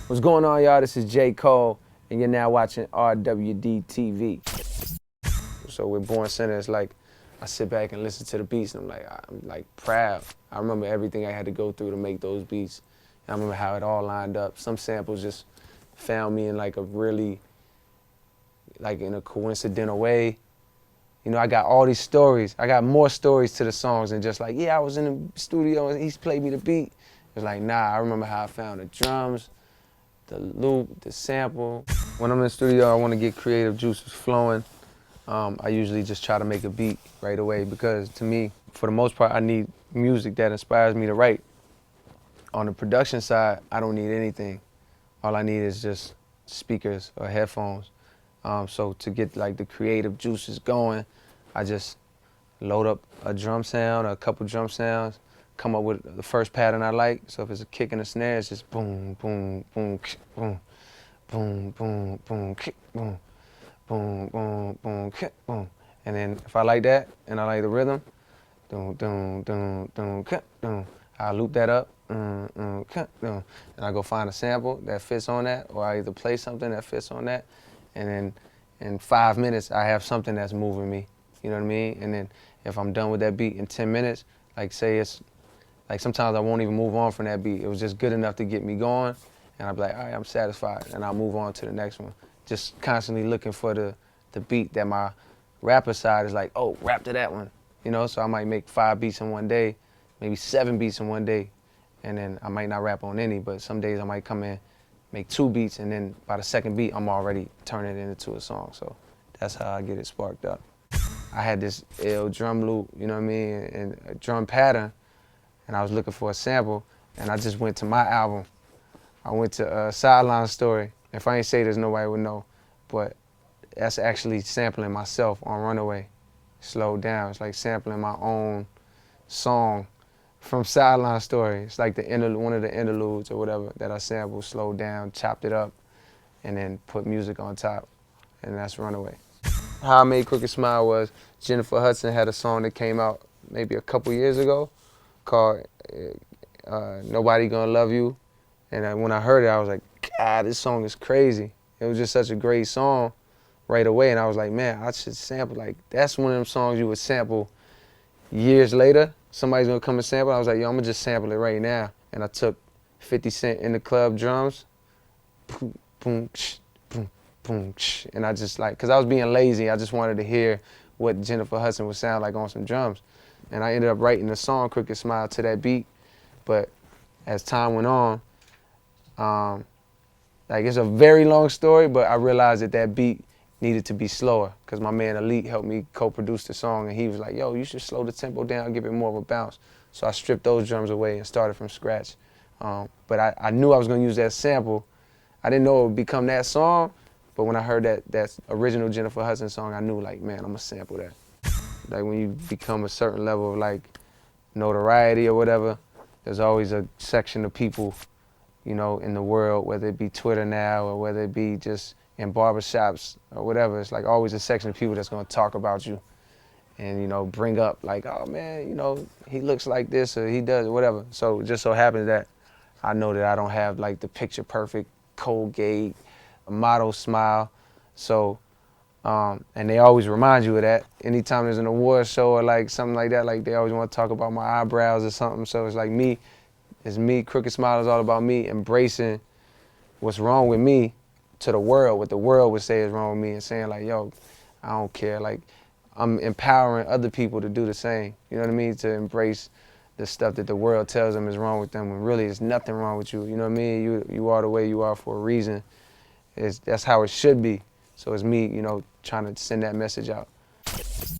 What's going on, y'all? This is J. Cole, and you're now watching RWD TV. So with Born Center, it's like I sit back and listen to the beats, and I'm like proud. I remember everything I had to go through to make those beats. And I remember how it all lined up. Some samples just found me in like a really, like in a coincidental way. You know, I got all these stories. I got more stories to the songs than just like, yeah, I was in the studio and he played me the beat. It's like, nah, I remember how I found the drums, the loop, the sample. When I'm in the studio, I want to get creative juices flowing. I usually just try to make a beat right away because to me, for the most part, I need music that inspires me to write. On the production side, I don't need anything. All I need is just speakers or headphones. So to get like the creative juices going, I just load up a drum sound or a couple drum sounds, come up with the first pattern I like. So if it's a kick and a snare, it's just boom, boom, boom, kick, boom, boom, boom, boom, kick, boom, boom, boom, boom, kick, boom. And then if I like that and I like the rhythm, doom, doom, doom, doom, kick, doom, I loop that up, kick, doom. And I go find a sample that fits on that, or I either play something that fits on that, and then in 5 minutes I have something that's moving me. You know what I mean? And then if I'm done with that beat in 10 minutes, like say it's, like sometimes I won't even move on from that beat. It was just good enough to get me going, and I'll be like, all right, I'm satisfied, and I'll move on to the next one. Just constantly looking for the beat that my rapper side is like, oh, rap to that one. You know, so I might make 5 beats in one day, maybe 7 beats in one day, and then I might not rap on any, but some days I might come in, make 2 beats, and then by the second beat, I'm already turning it into a song. So that's how I get it sparked up. I had this ill drum loop, you know what I mean, and a drum pattern, and I was looking for a sample, and I just went to my album. I went to Sideline Story. If I ain't say this, nobody would know, but that's actually sampling myself on Runaway. Slowed down. It's like sampling my own song from Sideline Story. It's like one of the interludes or whatever that I sampled, slowed down, chopped it up, and then put music on top, and that's Runaway. How I made Crooked Smile was Jennifer Hudson had a song that came out maybe a couple years ago called Nobody Gonna Love You. And when I heard it, I was like, God, this song is crazy. It was just such a great song right away. And I was like, man, I should sample. Like, that's one of them songs you would sample years later. Somebody's gonna come and sample. I was like, yo, I'm gonna just sample it right now. And I took 50 Cent In the Club drums, boom, boom, boom, boom, and I just like, cause I was being lazy, I just wanted to hear what Jennifer Hudson would sound like on some drums. And I ended up writing the song Crooked Smile to that beat. But as time went on, like it's a very long story, but I realized that beat needed to be slower because my man Elite helped me co-produce the song, and he was like, yo, you should slow the tempo down, give it more of a bounce. So I stripped those drums away and started from scratch. But I knew I was gonna use that sample. I didn't know it would become that song, but when I heard that original Jennifer Hudson song, I knew like, man, I'm gonna sample that. Like when you become a certain level of like notoriety or whatever, there's always a section of people, you know, in the world, whether it be Twitter now or whether it be just in barbershops or whatever. It's like always a section of people that's gonna talk about you and, you know, bring up like, oh man, you know, he looks like this or he does whatever. So it just so happens that I know that I don't have like the picture perfect Colgate model smile. So, and they always remind you of that. Anytime there's an award show or like something like that, like they always want to talk about my eyebrows or something. So it's like it's me, Crooked Smile is all about me embracing what's wrong with me to the world, what the world would say is wrong with me, and saying like, yo, I don't care. Like, I'm empowering other people to do the same. You know what I mean? To embrace the stuff that the world tells them is wrong with them when really there's nothing wrong with you. You know what I mean? You are the way you are for a reason. That's how it should be. So it's me, you know, trying to send that message out.